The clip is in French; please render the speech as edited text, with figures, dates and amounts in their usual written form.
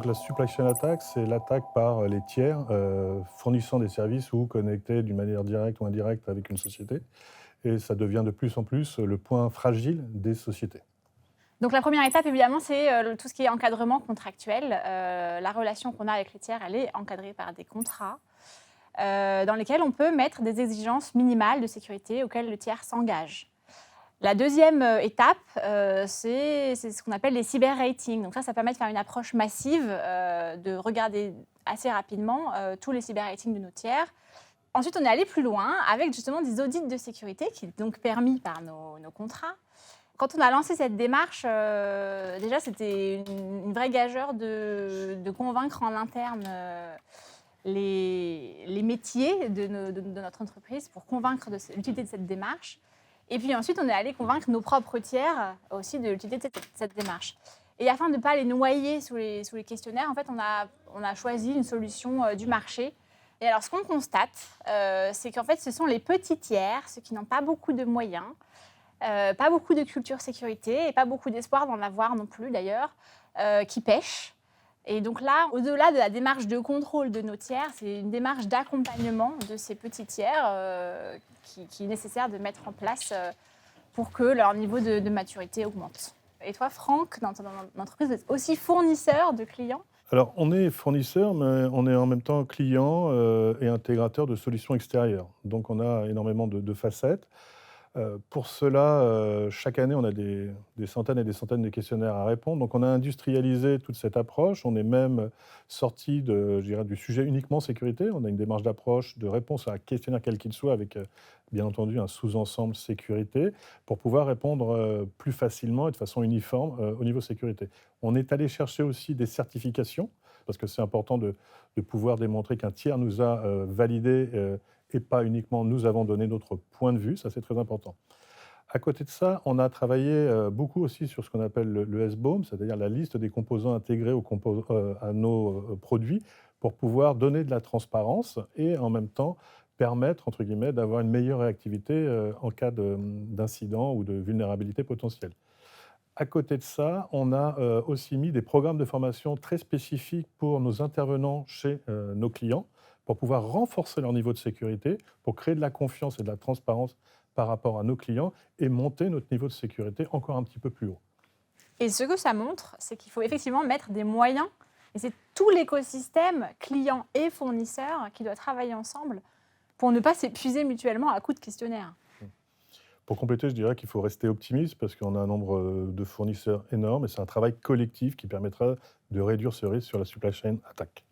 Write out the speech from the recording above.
Donc la supply chain attack, c'est l'attaque par les tiers fournissant des services ou connectés d'une manière directe ou indirecte avec une société. Et ça devient de plus en plus le point fragile des sociétés. Donc la première étape, évidemment, c'est tout ce qui est encadrement contractuel. La relation qu'on a avec les tiers, elle est encadrée par des contrats dans lesquels on peut mettre des exigences minimales de sécurité auxquelles le tiers s'engage. La deuxième étape, c'est ce qu'on appelle les cyber-ratings. Donc ça permet de faire une approche massive, de regarder assez rapidement tous les cyber-ratings de nos tiers. Ensuite, on est allé plus loin avec justement des audits de sécurité qui sont donc permis par nos contrats. Quand on a lancé cette démarche, déjà, c'était une vraie gageure de convaincre en interne les métiers de notre entreprise pour convaincre de l'utilité de cette démarche. Et puis ensuite, on est allé convaincre nos propres tiers aussi de l'utilité de cette démarche. Et afin de ne pas les noyer sous les questionnaires, en fait, on a choisi une solution du marché. Et alors, ce qu'on constate, c'est qu'en fait, ce sont les petits tiers, ceux qui n'ont pas beaucoup de moyens, pas beaucoup de culture sécurité et pas beaucoup d'espoir d'en avoir non plus d'ailleurs, qui pêchent. Et donc là, au-delà de la démarche de contrôle de nos tiers, c'est une démarche d'accompagnement de ces petits tiers qui est nécessaire de mettre en place pour que leur niveau de maturité augmente. Et toi, Franck, dans ton entreprise, vous êtes aussi fournisseur de clients? Alors, on est fournisseur, mais on est en même temps client et intégrateur de solutions extérieures. Donc, on a énormément de facettes. Pour cela, chaque année, on a des centaines et des centaines de questionnaires à répondre. Donc, on a industrialisé toute cette approche. On est même sorti je dirais, du sujet uniquement sécurité. On a une démarche d'approche de réponse à un questionnaire quel qu'il soit, avec bien entendu un sous-ensemble sécurité, pour pouvoir répondre plus facilement et de façon uniforme au niveau sécurité. On est allé chercher aussi des certifications, parce que c'est important de pouvoir démontrer qu'un tiers nous a validé et pas uniquement nous avons donné notre point de vue, ça c'est très important. À côté de ça, on a travaillé beaucoup aussi sur ce qu'on appelle le SBOM, c'est-à-dire la liste des composants intégrés à nos produits, pour pouvoir donner de la transparence et en même temps permettre, entre guillemets, d'avoir une meilleure réactivité en cas d'incident ou de vulnérabilité potentielle. À côté de ça, on a aussi mis des programmes de formation très spécifiques pour nos intervenants chez nos clients, pour pouvoir renforcer leur niveau de sécurité, pour créer de la confiance et de la transparence par rapport à nos clients et monter notre niveau de sécurité encore un petit peu plus haut. Et ce que ça montre, c'est qu'il faut effectivement mettre des moyens, et c'est tout l'écosystème, clients et fournisseurs, qui doit travailler ensemble pour ne pas s'épuiser mutuellement à coups de questionnaires. Pour compléter, je dirais qu'il faut rester optimiste parce qu'on a un nombre de fournisseurs énorme et c'est un travail collectif qui permettra de réduire ce risque sur la supply chain attack.